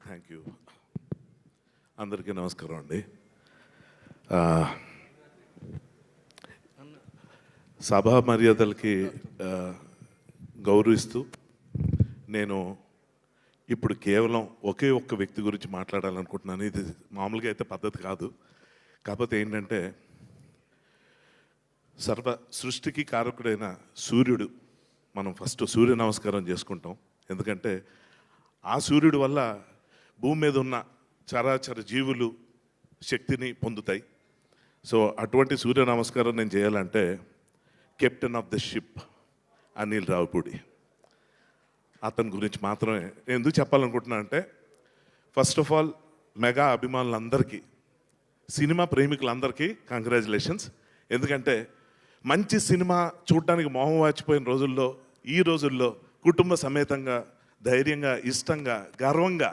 Thank you. అందరికీ నమస్కారం అండి. సభా మర్యాదలకి గౌరవిస్తూ నేను ఇప్పుడు కేవలం ఒకే ఒక్క వ్యక్తి గురించి మాట్లాడాలనుకుంటున్నాను. ఇది మామూలుగా అయితే పద్ధతి కాదు. కాకపోతే ఏంటంటే సర్వ సృష్టికి కారకుడైన సూర్యుడు, మనం ఫస్ట్ సూర్య నమస్కారం చేసుకుంటాం. ఎందుకంటే ఆ సూర్యుడు వల్ల భూమి మీద ఉన్న చరాచర జీవులు శక్తిని పొందుతాయి. సో అటువంటి సూర్య నమస్కారం నేను చేయాలంటే captain of the ship Anil Ravipudi, అతని గురించి మాత్రమే ఎందుకు చెప్పాలనుకుంటున్నా అంటే, ఫస్ట్ ఆఫ్ ఆల్ మెగా అభిమానులందరికీ, సినిమా ప్రేమికులందరికీ కంగ్రాచులేషన్స్. ఎందుకంటే మంచి సినిమా చూడడానికి మొహం వాచిపోయిన రోజుల్లో, ఈ రోజుల్లో కుటుంబ సమేతంగా ధైర్యంగా ఇష్టంగా గర్వంగా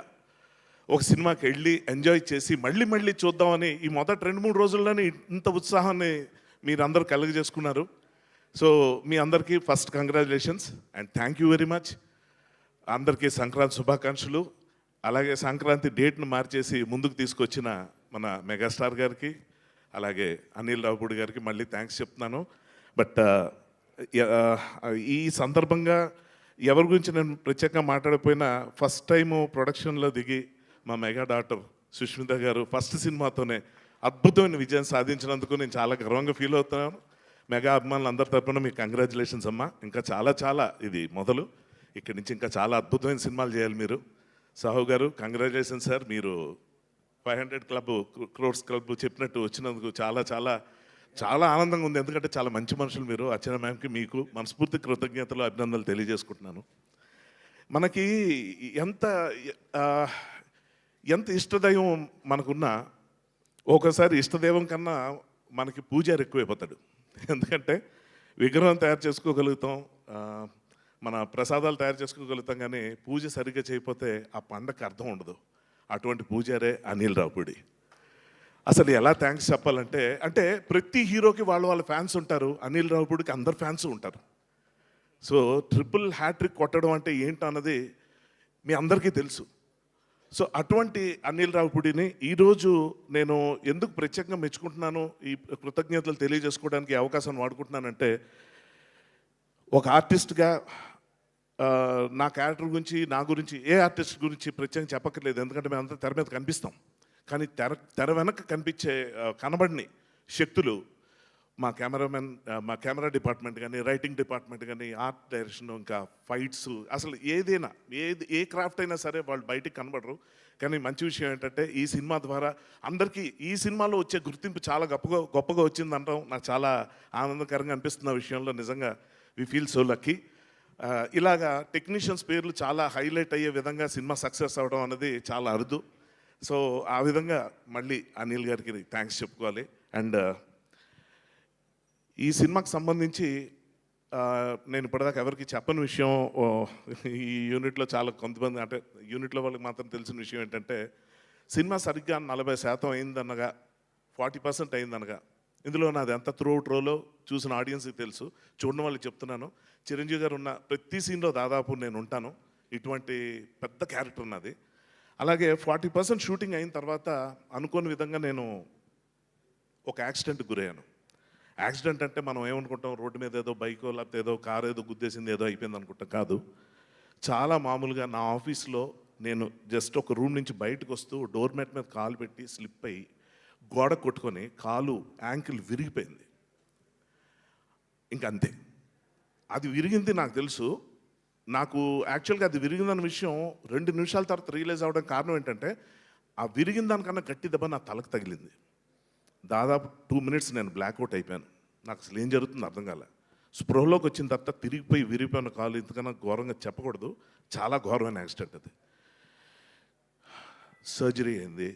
ఒక సినిమాకి వెళ్ళి ఎంజాయ్ చేసి మళ్ళీ మళ్ళీ చూద్దామని ఈ మొదటి 2-3 రోజుల్లోనే ఇంత ఉత్సాహాన్ని మీరందరూ కలుగజేసుకున్నారు. సో మీ అందరికీ first congratulations and thank you very much. అందరికీ సంక్రాంతి శుభాకాంక్షలు. అలాగే సంక్రాంతి డేట్ను మార్చేసి ముందుకు తీసుకొచ్చిన మన మెగాస్టార్ గారికి, అలాగే అనిల్ రావిపూడి గారికి మళ్ళీ థ్యాంక్స్ చెప్తున్నాను. బట్ ఈ సందర్భంగా ఎవరి గురించి నేను ప్రత్యేకంగా మాట్లాడకపోయినా, ఫస్ట్ టైము ప్రొడక్షన్లో దిగి మా మెగా డాక్టర్ సుష్మిత గారు ఫస్ట్ సినిమాతోనే అద్భుతమైన విజయం సాధించినందుకు నేను చాలా గర్వంగా ఫీల్ అవుతున్నాను. మెగా అభిమానులు అందరి తరపున మీకు కంగ్రాచులేషన్స్ అమ్మా. ఇంకా చాలా చాలా ఇది మొదలు, ఇక్కడి నుంచి ఇంకా చాలా అద్భుతమైన సినిమాలు చేయాలి మీరు. సాహు గారు కంగ్రాచులేషన్స్ సార్. మీరు 500 క్రోర్స్ క్లబ్ చెప్పినట్టు వచ్చినందుకు చాలా చాలా చాలా ఆనందంగా ఉంది. ఎందుకంటే చాలా మంచి మనుషులు మీరు. అర్చన మ్యామ్కి మీకు మనస్ఫూర్తి కృతజ్ఞతలు అభినందనలు తెలియజేసుకుంటున్నాను. మనకి ఎంత ఇష్టదైవం మనకున్నా ఒకసారి ఇష్టదైవం కన్నా మనకి పూజారి ఎక్కువైపోతాడు. ఎందుకంటే విగ్రహం తయారు చేసుకోగలుగుతాం, మన ప్రసాదాలు తయారు చేసుకోగలుగుతాం, కానీ పూజ సరిగ్గా చేయకపోతే ఆ పండగకి అర్థం ఉండదు. అటువంటి పూజారే అనిల్ రావిపూడి. అసలు ఎలా థ్యాంక్స్ చెప్పాలంటే, అంటే ప్రతి హీరోకి వాళ్ళ ఫ్యాన్స్ ఉంటారు, అనిల్ రావిపూడికి అందరు ఫ్యాన్స్ ఉంటారు. సో ట్రిపుల్ హ్యాట్రిక్ కొట్టడం అంటే ఏంటన్నది మీ అందరికీ తెలుసు. సో అటువంటి అనిల్ రావిపూడిని ఈరోజు నేను ఎందుకు ప్రత్యేకంగా మెచ్చుకుంటున్నాను, ఈ కృతజ్ఞతలు తెలియజేసుకోవడానికి అవకాశాన్ని వాడుకుంటున్నానంటే, ఒక ఆర్టిస్ట్గా నా క్యారెక్టర్ గురించి, నా గురించి, ఏ ఆర్టిస్ట్ గురించి ప్రత్యేకంగా చెప్పక్కర్లేదు. ఎందుకంటే మేము అంతా తెర మీద కనిపిస్తాం. కానీ తెర వెనక కనబడిని శక్తులు మా కెమెరామెన్, మా కెమెరా డిపార్ట్మెంట్ కానీ, రైటింగ్ డిపార్ట్మెంట్ కానీ, ఆర్ట్ డైరెక్షన్, ఇంకా ఫైట్స్, అసలు ఏదైనా ఏ క్రాఫ్ట్ అయినా సరే వాళ్ళు బయటికి కనబడరు. కానీ మంచి విషయం ఏంటంటే ఈ సినిమా ద్వారా అందరికీ ఈ సినిమాలో వచ్చే గుర్తింపు చాలా గొప్పగా వచ్చిందంటాం నాకు చాలా ఆనందకరంగా అనిపిస్తున్న విషయంలో. నిజంగా వి ఫీల్ సో లక్కీ. ఇలాగా టెక్నీషియన్స్ పేర్లు చాలా హైలైట్ అయ్యే విధంగా సినిమా సక్సెస్ అవ్వడం అనేది చాలా అరుదు. సో ఆ విధంగా మళ్ళీ అనిల్ గారికి థ్యాంక్స్ చెప్పుకోవాలి. అండ్ ఈ సినిమాకి సంబంధించి నేను ఇప్పటిదాకా ఎవరికి చెప్పని విషయం, ఈ యూనిట్లో చాలా కొంతమంది, అంటే యూనిట్లో వాళ్ళకి మాత్రం తెలిసిన విషయం ఏంటంటే, సినిమా సరిగ్గా 40% అయిందనగా, 40% అయిందనగా, ఇందులో నాది ఎంత త్రూఅవుట్ రోలో చూసిన ఆడియన్స్కి తెలుసు, చూడడం వాళ్ళకి చెప్తున్నాను. చిరంజీవి గారు ఉన్న ప్రతి సీన్లో దాదాపు నేను ఉంటాను. ఇటువంటి పెద్ద క్యారెక్టర్ నాది. అలాగే 40% షూటింగ్ అయిన తర్వాత అనుకోని విధంగా నేను ఒక యాక్సిడెంట్కి గురయ్యాను. యాక్సిడెంట్ అంటే మనం ఏమనుకుంటాం, రోడ్డు మీద ఏదో బైకో లేకపోతే ఏదో కారు ఏదో గుద్దేసింది ఏదో అయిపోయింది అనుకుంటాం. కాదు, చాలా మామూలుగా నా ఆఫీస్లో నేను జస్ట్ ఒక రూమ్ నుంచి బయటకు వస్తూ డోర్ మ్యాట్ మీద కాలు పెట్టి స్లిప్ అయ్యి గోడ కొట్టుకొని కాలు యాంకిల్ విరిగిపోయింది. ఇంకంతే. అది విరిగింది నాకు తెలుసు. నాకు యాక్చువల్గా అది విరిగిందన్న విషయం 2 నిమిషాల తర్వాత రియలైజ్ అవ్వడానికి కారణం ఏంటంటే, ఆ విరిగిన దానికన్నా గట్టి దెబ్బ నా తలకు తగిలింది. దాదాపు 2 minutes నేను బ్లాక్అవుట్ అయిపోయాను. నాకు అసలు ఏం జరుగుతుందో అర్థం కాలే. స్పృహలోకి వచ్చిన తర్వాత తిరిగిపోయి విరిగిపోయిన కాలు, ఇంతకన్నా ఘోరంగా చెప్పకూడదు, చాలా ఘోరమైన యాక్సిడెంట్ అది. సర్జరీ అయింది.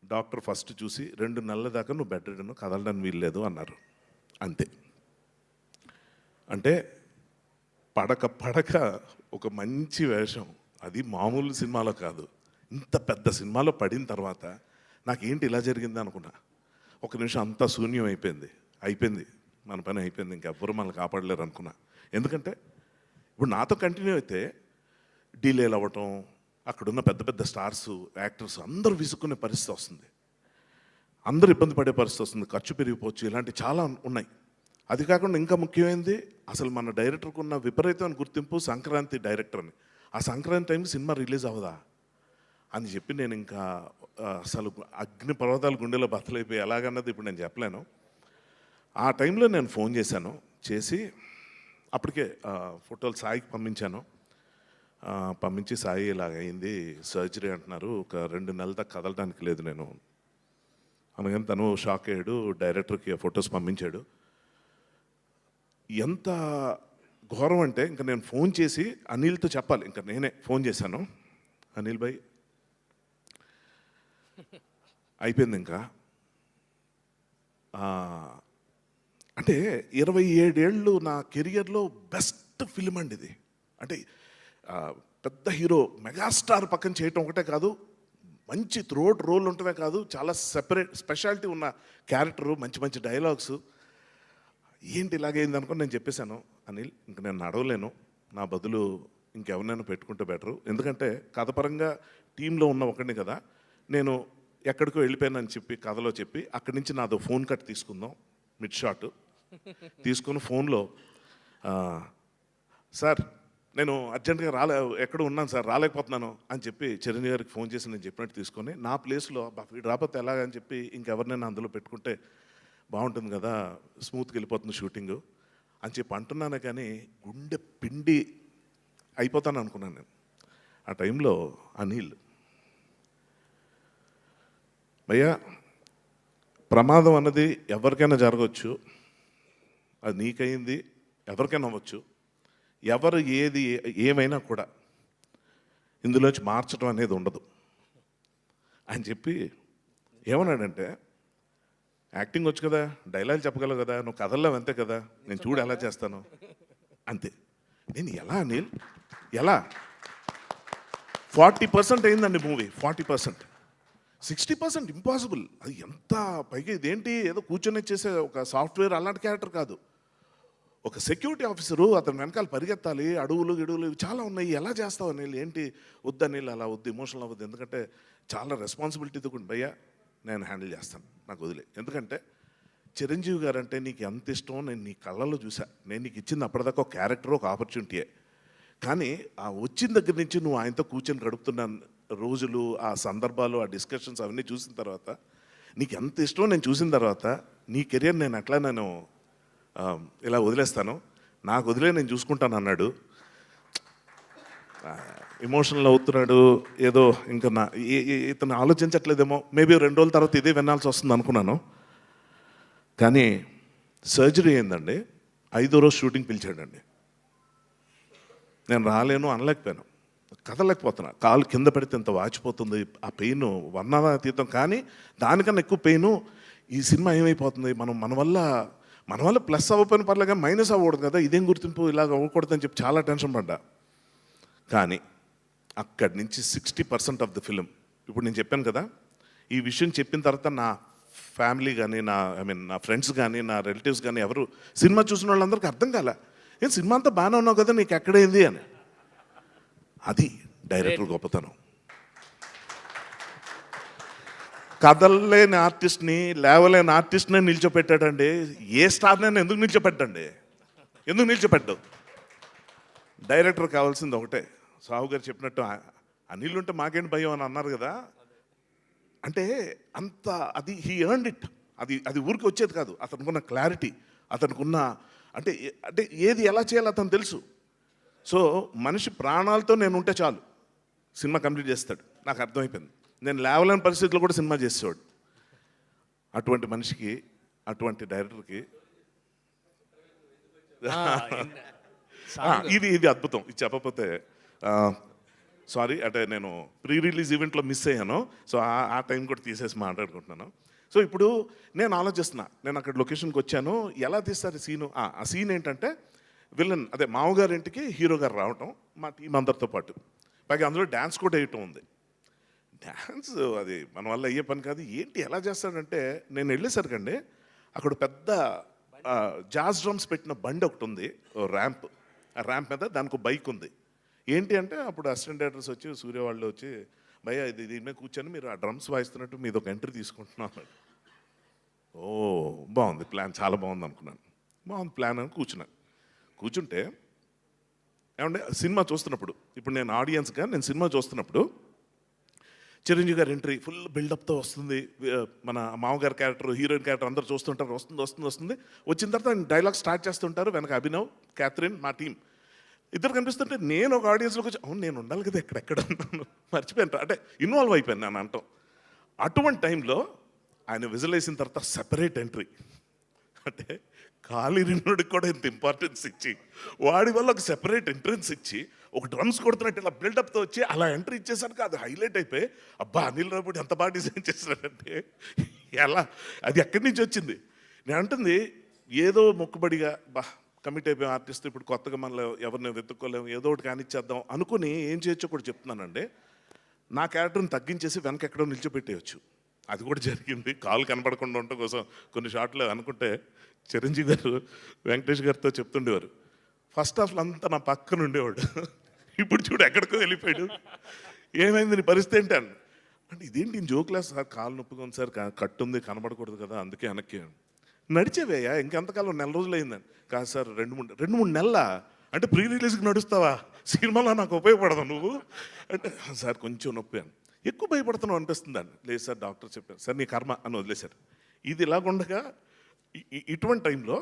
డాక్టర్ ఫస్ట్ చూసి 2 నెలల దాకా నువ్వు బెడ్ రిడన్, కదలడానికి వీల్లేదు అన్నారు. అంతే. అంటే పడక ఒక మంచి వేషం, అది మామూలు సినిమాలో కాదు, ఇంత పెద్ద సినిమాలో పడిన తర్వాత నాకేంటి ఇలా జరిగింది అనుకున్నా. ఒక నిమిషం అంతా శూన్యం అయిపోయింది, మన పని అయిపోయింది, ఇంకెవ్వరూ మనల్ని కాపాడలేరు అనుకున్నా. ఎందుకంటే ఇప్పుడు నాతో కంటిన్యూ అయితే డీలేలు అవ్వటం, అక్కడున్న పెద్ద పెద్ద స్టార్స్, యాక్టర్స్ అందరూ విసుక్కునే పరిస్థితి వస్తుంది. అందరూ ఇబ్బంది పడే పరిస్థితి వస్తుంది. ఖర్చు పెరిగిపోవచ్చు, ఇలాంటి చాలా ఉన్నాయి. అది కాకుండా ఇంకా ముఖ్యమైనది, అసలు మన డైరెక్టర్కి ఉన్న విపరీతమైన గుర్తింపు సంక్రాంతి డైరెక్టర్ అని. ఆ సంక్రాంతి టైంకి సినిమా రిలీజ్ అవ్వదా అని చెప్పి నేను ఇంకా అసలు అగ్ని పర్వతాలు గుండెలో బద్దలైపోయి ఎలాగన్నది ఇప్పుడు నేను చెప్పలేను. ఆ టైంలో నేను ఫోన్ చేశాను. చేసి అప్పటికే ఫోటోలు సాయికి పంపించాను. పంపించి సాయి ఇలాగైంది, సర్జరీ అంటున్నారు, ఒక 2 నెలల దాకా కదలడానికి లేదు నేను అనగానే తను షాక్ అయ్యాడు. డైరెక్టర్కి ఫొటోస్ పంపించాడు. ఎంత ఘోరం అంటే ఇంకా నేను ఫోన్ చేసి అనిల్తో చెప్పాలి. ఇంకా నేనే ఫోన్ చేశాను. అనిల్ భాయ్ అయిపోయింది ఇంకా. అంటే 27 ఏళ్ళు నా కెరియర్లో బెస్ట్ ఫిలిం అండి ఇది. అంటే పెద్ద హీరో మెగాస్టార్ పక్కన చేయటం ఒకటే కాదు, మంచి త్రోట్ రోల్ ఉంటమే కాదు, చాలా సెపరేట్ స్పెషాలిటీ ఉన్న క్యారెక్టరు, మంచి మంచి డైలాగ్స్. ఏంటి ఇలాగైంది అనుకుని నేను చెప్పేశాను, అనిల్ ఇంక నేను నడవలేను, నా బదులు ఇంకెవరినైనా పెట్టుకుంటే బెటరు. ఎందుకంటే కథపరంగా టీంలో ఉన్న ఒకడిని కదా, నేను ఎక్కడికో వెళ్ళిపోయానని చెప్పి కథలో చెప్పి అక్కడి నుంచి నాదో ఫోన్ కట్ తీసుకుందాం, మిడ్ షాట్ తీసుకుని ఫోన్లో సార్ నేను అర్జెంటుగా ఎక్కడ ఉన్నాను సార్, రాలేకపోతున్నాను అని చెప్పి చిరంజీవి గారికి ఫోన్ చేసి నేను చెప్పినట్టు తీసుకొని నా ప్లేస్లో వీడు రాకపోతే ఎలాగని చెప్పి ఇంకెవరినైనా అందులో పెట్టుకుంటే బాగుంటుంది కదా, స్మూత్గా వెళ్ళిపోతుంది షూటింగు అని చెప్పి అంటున్నాను. కానీ గుండె పిండి అయిపోతాను అనుకున్నాను నేను. ఆ టైంలో అనిల్ భయ్యా, ప్రమాదం అన్నది ఎవరికైనా జరగవచ్చు, అది నీకయింది, ఎవరికైనా అవ్వచ్చు, ఎవరు ఏది ఏమైనా కూడా ఇందులోంచి మార్చడం అనేది ఉండదు అని చెప్పి ఏమన్నాడంటే, యాక్టింగ్ వచ్చు కదా, డైలాగ్ చెప్పగలవు కదా, నువ్వు కథల్లో అంతే కదా, నేను చూడు ఎలా చేస్తాను అంతే. నేను ఎలా అనిల్ ఎలా 40% అయిందండి మూవీ, 40%. 60% ఇంపాసిబుల్. అది ఎంత పైగా ఇదేంటి ఏదో కూర్చొని చేసే ఒక సాఫ్ట్వేర్ అలాంటి క్యారెక్టర్ కాదు, ఒక సెక్యూరిటీ ఆఫీసరు, అతను వెనకాల పరిగెత్తాలి, అడవులు గిడువులు చాలా ఉన్నాయి, ఎలా చేస్తావు అనిల్, ఏంటి వద్దు అనిల్, అలా వద్దు, ఎమోషనల్ అవ్వద్దు, ఎందుకంటే చాలా రెస్పాన్సిబిలిటీ కూడా భయ్యా నేను హ్యాండిల్ చేస్తాను, నాకు వదిలే. ఎందుకంటే చిరంజీవి గారు అంటే నీకు ఎంత ఇష్టం నేను నీ కళ్ళల్లో చూసా. నేను నీకు ఇచ్చింది అప్పటిదాకా ఒక క్యారెక్టర్, ఒక ఆపర్చునిటీయే. కానీ ఆ వచ్చిన దగ్గర నుంచి నువ్వు ఆయనతో కూర్చొని గడుపుతున్న రోజులు, ఆ సందర్భాలు, ఆ డిస్కషన్స్ అవన్నీ చూసిన తర్వాత నీకు ఎంత ఇష్టం నేను చూసిన తర్వాత నీ కెరియర్ నేను అట్లా నేను ఇలా వదిలేస్తాను, నాకు వదిలే నేను చూసుకుంటాను అన్నాడు. ఎమోషనల్ అవుతున్నాడు ఏదో, ఇంకా ఇతను ఆలోచించట్లేదేమో, మేబీ 2 రోజుల తర్వాత ఇదే వినాల్సి వస్తుంది అనుకున్నాను. కానీ సర్జరీ అయిందండి, 5వ రోజు షూటింగ్ పిలిచాడండి. నేను రాలేను అనలేకపోయాను, కదలేకపోతున్నా, కాలు కింద పెడితే ఎంత వాచిపోతుంది, ఆ పెయిన్ వర్ణనాతీతం. కానీ దానికన్నా ఎక్కువ పెయిన్ ఈ సినిమా ఏమైపోతుంది, మన వల్ల ప్లస్ అవ్వకపోయిన పర్లేదు కానీ మైనస్ అవ్వకూడదు కదా, ఇదేం గుర్తింపు ఇలాగ అవ్వకూడదు అని చెప్పి చాలా టెన్షన్ పడ్డా. కానీ అక్కడి నుంచి 60% ఆఫ్ ద ఫిలిం, ఇప్పుడు నేను చెప్పాను కదా, ఈ విషయం చెప్పిన తర్వాత నా ఫ్యామిలీ కానీ నా ఫ్రెండ్స్ కానీ నా రిలేటివ్స్ కానీ ఎవరు సినిమా చూసిన వాళ్ళందరికీ అర్థం కాలే, ఏం సినిమా అంతా బాగానే ఉన్నావు కదా, నీకు ఎక్కడైంది అని. అది డైరెక్టర్ గొప్పతనం. కథలేని ఆర్టిస్ట్ని, లేవలేని ఆర్టిస్ట్నే నిల్చోపెట్టాడండి. ఏ స్టార్నైనా ఎందుకు నిల్చోపెట్టండి, ఎందుకు నిల్చోపెట్టు? డైరెక్టర్ కావాల్సింది ఒకటే, సాహు గారు చెప్పినట్టు అనిల్ ఉంటే మాకేంటి భయం అని అన్నారు కదా, అంటే అంత అది హీ ఎర్న్డ్ ఇట్. అది ఊరికి వచ్చేది కాదు. అతనుకున్న క్లారిటీ, అతనుకున్న అంటే ఏది ఎలా చేయాలో అతను తెలుసు. సో మనిషి ప్రాణాలతో నేను ఉంటే చాలు సినిమా కంప్లీట్ చేస్తాడు, నాకు అర్థమైపోయింది. నేను లేవలేని పరిస్థితుల్లో కూడా సినిమా చేసేవాడు. అటువంటి మనిషికి, అటువంటి డైరెక్టర్కి ఇది అద్భుతం. ఇది చెప్పకపోతే సారీ, అంటే నేను ప్రీ రిలీజ్ ఈవెంట్లో మిస్ అయ్యాను. సో ఆ టైం కూడా తీసేసి మాట్లాడుకుంటున్నాను. సో ఇప్పుడు నేను ఆలోచిస్తున్నా, నేను అక్కడ లొకేషన్కి వచ్చాను, ఎలా తీస్తారు సీను. ఆ సీన్ ఏంటంటే విలన్ అదే మామగారి ఇంటికి హీరో గారు రావటం, మా టీం అందరితో పాటు, పైగా అందులో డ్యాన్స్ కూడా వేయటం ఉంది. డ్యాన్స్ అది మన వల్ల అయ్యే పని కాదు. ఏంటి ఎలా చేస్తాడంటే, నేను వెళ్ళేసరికండి అక్కడ పెద్ద జాజ్ డ్రమ్స్ పెట్టిన బండి ఒకటి ఉంది, ర్యాంప్. ఆ ర్యాంప్ మీద దానికి బైక్ ఉంది. ఏంటి అంటే అప్పుడు అసిస్టెంట్ డైరెక్టర్స్ వచ్చి సూర్య వాళ్ళు వచ్చి భయ్యా ఇది దీని మీద కూర్చొని మీరు ఆ డ్రమ్స్ వాయిస్తున్నట్టు మీద ఒక ఎంట్రీ తీసుకుంటున్నాను. ఓ బాగుంది ప్లాన్, చాలా బాగుంది అనుకున్నాను. బాగుంది ప్లాన్ అని కూర్చుంటే ఏమంటే సినిమా చూస్తున్నప్పుడు ఇప్పుడు నేను ఆడియన్స్గా నేను సినిమా చూస్తున్నప్పుడు చిరంజీవి గారి ఎంట్రీ ఫుల్ బిల్డప్తో వస్తుంది. మన మామగారి క్యారెక్టర్, హీరోయిన్ క్యారెక్టర్ అందరూ చూస్తుంటారు. వస్తుంది వచ్చిన తర్వాత డైలాగ్ స్టార్ట్ చేస్తుంటారు. వెనక అభినవ్, క్యాథరిన్, మా టీం ఇద్దరు కనిపిస్తుంటే నేను ఒక ఆడియన్స్లోకి వచ్చి అవును నేను ఉండాలి కదా ఎక్కడ ఉన్నాను మర్చిపోయాను, అంటే ఇన్వాల్వ్ అయిపోయాను నేను అంటాం. అటువంటి టైంలో ఆయన విజిల్ వేసిన తర్వాత సెపరేట్ ఎంట్రీ, అంటే కాలిరినుడికి కూడా ఇంత ఇంపార్టెన్స్ ఇచ్చి వాడి వల్ల ఒక సెపరేట్ ఎంట్రన్స్ ఇచ్చి ఒక డ్రమ్స్ కొడుతున్నట్టు ఇలా బిల్డప్తో వచ్చి అలా ఎంట్రీ ఇచ్చేసరికి అది హైలైట్ అయిపోయి అబ్బా అనిల్ రావుపూడి ఎంత బాగా డిజైన్ చేశాడంటే ఎలా, అది ఎక్కడి నుంచి వచ్చింది. నేను అంటుంది ఏదో మొక్కుబడిగా బా కమిట్ అయిపోయాం ఆర్టిస్ట్, ఇప్పుడు కొత్తగా మనలో ఎవరిని వెతుక్కోలేము, ఏదో ఒకటి కానిచ్చేద్దాం అనుకుని ఏం చేయొచ్చో కూడా చెప్తున్నానండి. నా క్యారెక్టర్ని తగ్గించేసి వెనక ఎక్కడో నిల్చోపెట్టేయచ్చు. అది కూడా జరిగింది. కాలు కనపడకుండా ఉండటం కోసం కొన్ని షాట్లు అనుకుంటే చిరంజీవి గారు వెంకటేష్ గారితో చెప్తుండేవారు, ఫస్ట్ హాఫ్లో అంతా నా పక్కన ఉండేవాడు, ఇప్పుడు చూడు ఎక్కడికో వెళ్ళిపోయాడు, ఏమైంది నీ పరిస్థితి ఏంటి అంటే ఇదేంటి నేను జోక్లా సార్ కాలు నొప్పిగా ఉంది సార్, కట్టు ఉంది కనబడకూడదు కదా అందుకే వెనక్కి నడిచేవేయా ఇంకెంతకాలం 4 రోజులు అయిందని. కాదు సార్ 2-3 నెలల అంటే ప్రీ రిలీజ్కి నడుస్తావా, సినిమాలో నాకు ఉపయోగపడదు నువ్వు అంటే సార్ కొంచెం నొప్పి అని, ఎక్కువ భయపడుతున్నావు అనిపిస్తుందండి. లేదు సార్ డాక్టర్ చెప్పారు, సార్ నీ కర్మ అని వదిలేశారు. ఇది ఇలాగుండగా ఇటువంటి టైంలో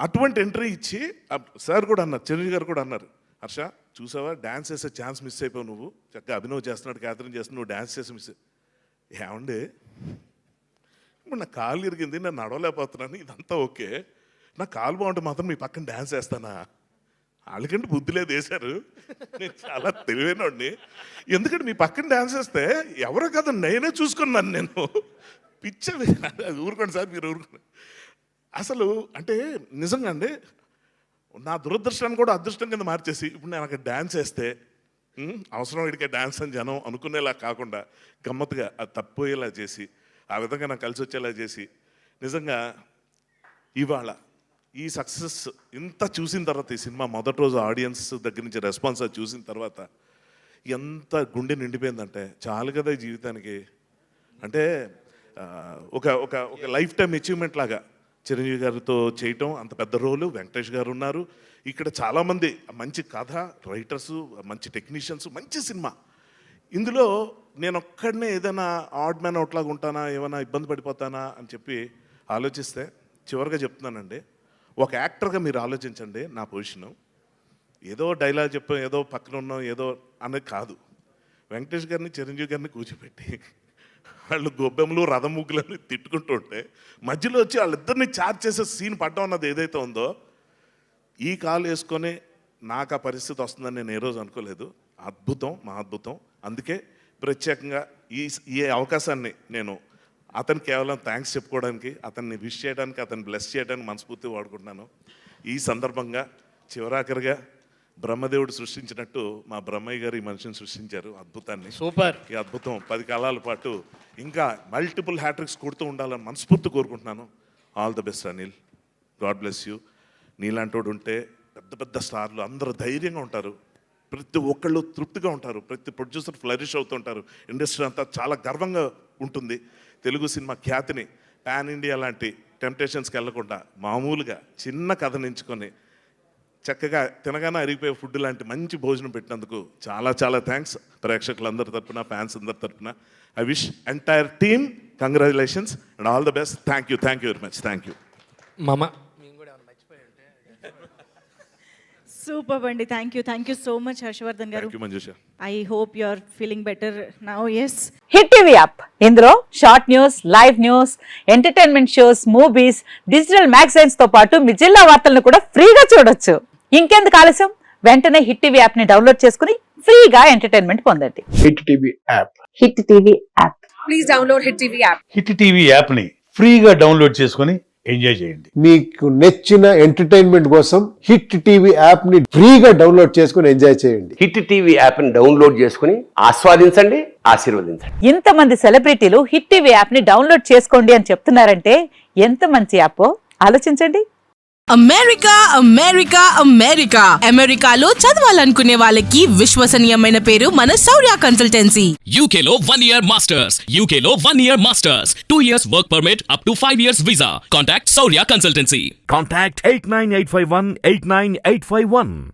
అటువంటి ఎంట్రీ ఇచ్చి సార్ కూడా అన్నారు, చిరంజీవి గారు కూడా అన్నారు, హర్ష చూసావా డ్యాన్స్ చేసే ఛాన్స్ మిస్ అయిపోయావు నువ్వు, చక్కగా అభినవ్ చేస్తున్నాడు, క్యాథరిన్ చేస్తున్నావు, నువ్వు డ్యాన్స్ చేసి మిస్ ఏమండి ఇప్పుడు నా కాలు ఇరిగింది, నేను నడవలేకపోతున్నాను, ఇదంతా ఓకే, నా కాలు బాగుంటే మాత్రం మీ పక్కన డ్యాన్స్ వేస్తానా, వాళ్ళకంటే బుద్ధి లేదు వేశారు, నేను చాలా తెలివైనోడిని, ఎందుకంటే మీ పక్కన డ్యాన్స్ వేస్తే ఎవరో కదా నేనే చూసుకున్నాను, నేను పిచ్చవి ఊరుకోండి సార్ మీరు ఊరుకోండి. అసలు అంటే నిజంగా అండి నా దురదృష్టాన్ని కూడా అదృష్టం కింద మార్చేసి ఇప్పుడు నేను అక్కడ డ్యాన్స్ వేస్తే అవసరం ఇడికే డ్యాన్స్ అని జనం అనుకునేలా కాకుండా గమ్మత్తుగా అది తప్పోయేలా చేసి ఆ విధంగా నాకు కలిసి వచ్చేలా చేసి నిజంగా ఇవాళ ఈ సక్సెస్ ఇంత చూసిన తర్వాత ఈ సినిమా మొదటి రోజు ఆడియన్స్ దగ్గర నుంచి రెస్పాన్స్ అది చూసిన తర్వాత ఎంత గుండె నిండిపోయిందంటే చాలు కదా ఈ జీవితానికి, అంటే ఒక ఒక ఒక లైఫ్ టైం అచీవ్మెంట్ లాగా చిరంజీవి గారితో చేయటం, అంత పెద్ద రోలు, వెంకటేష్ గారు ఉన్నారు ఇక్కడ, చాలామంది మంచి కథ రైటర్సు, మంచి టెక్నీషియన్స్, మంచి సినిమా. ఇందులో నేను ఒక్కడనే ఏదైనా ఆడ్ మ్యాన్ అవుట్లాగా ఉంటానా, ఏమైనా ఇబ్బంది పడిపోతానా అని చెప్పి ఆలోచిస్తే చివరిగా చెప్తున్నానండి, ఒక యాక్టర్గా మీరు ఆలోచించండి నా పొజిషను, ఏదో డైలాగ్ చెప్పాం, ఏదో పక్కన ఉన్నాం, ఏదో అనేది కాదు. వెంకటేష్ గారిని చిరంజీవి గారిని కూర్చోబెట్టి వాళ్ళు గొబ్బెమ్మలు రథం ముగ్గులని తిట్టుకుంటూ ఉంటే మధ్యలో వచ్చి వాళ్ళిద్దరిని చార్జ్ చేసే సీన్ పడ్డం అన్నది ఏదైతే ఉందో, ఈ కాలు వేసుకొని నాకు ఆ పరిస్థితి వస్తుందని నేను ఏ రోజు అనుకోలేదు. అద్భుతం, మా అద్భుతం. అందుకే ప్రత్యేకంగా ఈ అవకాశాన్ని నేను అతను కేవలం థ్యాంక్స్ చెప్పుకోవడానికి, అతన్ని విష్ చేయడానికి, అతన్ని బ్లెస్ చేయడానికి మనస్ఫూర్తిగా వాడుకుంటున్నాను. ఈ సందర్భంగా చివరాఖరిగా బ్రహ్మదేవుడు సృష్టించినట్టు మా బ్రహ్మయ్య గారు ఈ మనిషిని సృష్టించారు, అద్భుతాన్ని. సూపర్. ఈ అద్భుతం 10 కాలాల పాటు ఇంకా మల్టిపుల్ హ్యాట్రిక్స్ కొడుతూ ఉండాలని మనస్ఫూర్తి కోరుకుంటున్నాను. All the best Anil, God bless you. నీలాంటి వాడు ఉంటే పెద్ద పెద్ద స్టార్లు అందరూ ధైర్యంగా ఉంటారు, ప్రతి ఒక్కళ్ళు తృప్తిగా ఉంటారు, ప్రతి ప్రొడ్యూసర్ ఫ్లరిష్ అవుతుంటారు, ఇండస్ట్రీ అంతా చాలా గర్వంగా ఉంటుంది. తెలుగు సినిమా ఖ్యాతిని పాన్ ఇండియా లాంటి టెంప్టేషన్స్కి వెళ్లకుండా మామూలుగా చిన్న కథ ఎంచుకొని చక్కగా తినగానే అరిగిపోయే ఫుడ్ లాంటి మంచి భోజనం పెట్టినందుకు చాలా చాలా థ్యాంక్స్. ప్రేక్షకులందరి తరపున, ఫ్యాన్స్ అందరి తరపున I wish entire team congratulations and all the best. Thank you very much. Thank you మామ. సూపర్ అండి. Thank you so much Harshavardhan గారు. Thank you Manjusha. I hope you are feeling better now. Yes, hit TV app, ఇందులో short news, live news, entertainment shows, movies, digital magazines తో పాటు మీ జిల్లా వార్తలను కూడా ఫ్రీగా చూడొచ్చు. ఇంకెందుకు ఆలస్యం, వెంటనే హిట్ టీవీ యాప్ ని డౌన్లోడ్ చేసుకుని ఫ్రీగా ఎంటర్టైన్మెంట్ పొందండి. Hit TV app. Hit TV app. Please download hit TV app. Hit TV app ని ఫ్రీగా డౌన్లోడ్ చేసుకొని ఎంజాయ్ చేయండి. మీకు నచ్చిన ఎంటర్టైన్మెంట్ కోసం హిట్ టీవీ యాప్ ని ఫ్రీగా డౌన్లోడ్ చేసుకొని ఎంజాయ్ చేయండి. హిట్ టీవీ యాప్ ని డౌన్లోడ్ చేసుకుని ఆస్వాదించండి, ఆశీర్వదించండి. ఇంతమంది సెలబ్రిటీలు హిట్ టీవీ యాప్ ని డౌన్లోడ్ చేసుకోండి అని చెప్తున్నారంటే ఎంత మంచి యాప్ ఆలోచించండి. అమెరికా అమెరికా అమెరికా అమెరికాలో చదవాలనుకునే వాళ్ళకి విశ్వసనీయమైన పేరు మన శౌర్య consultancy. UK Law 1 Year Masters. UK Law 1 Year Masters. 2 years work permit up to 5 years visa. Contact Saurya Consultancy. Contact 89851 89851.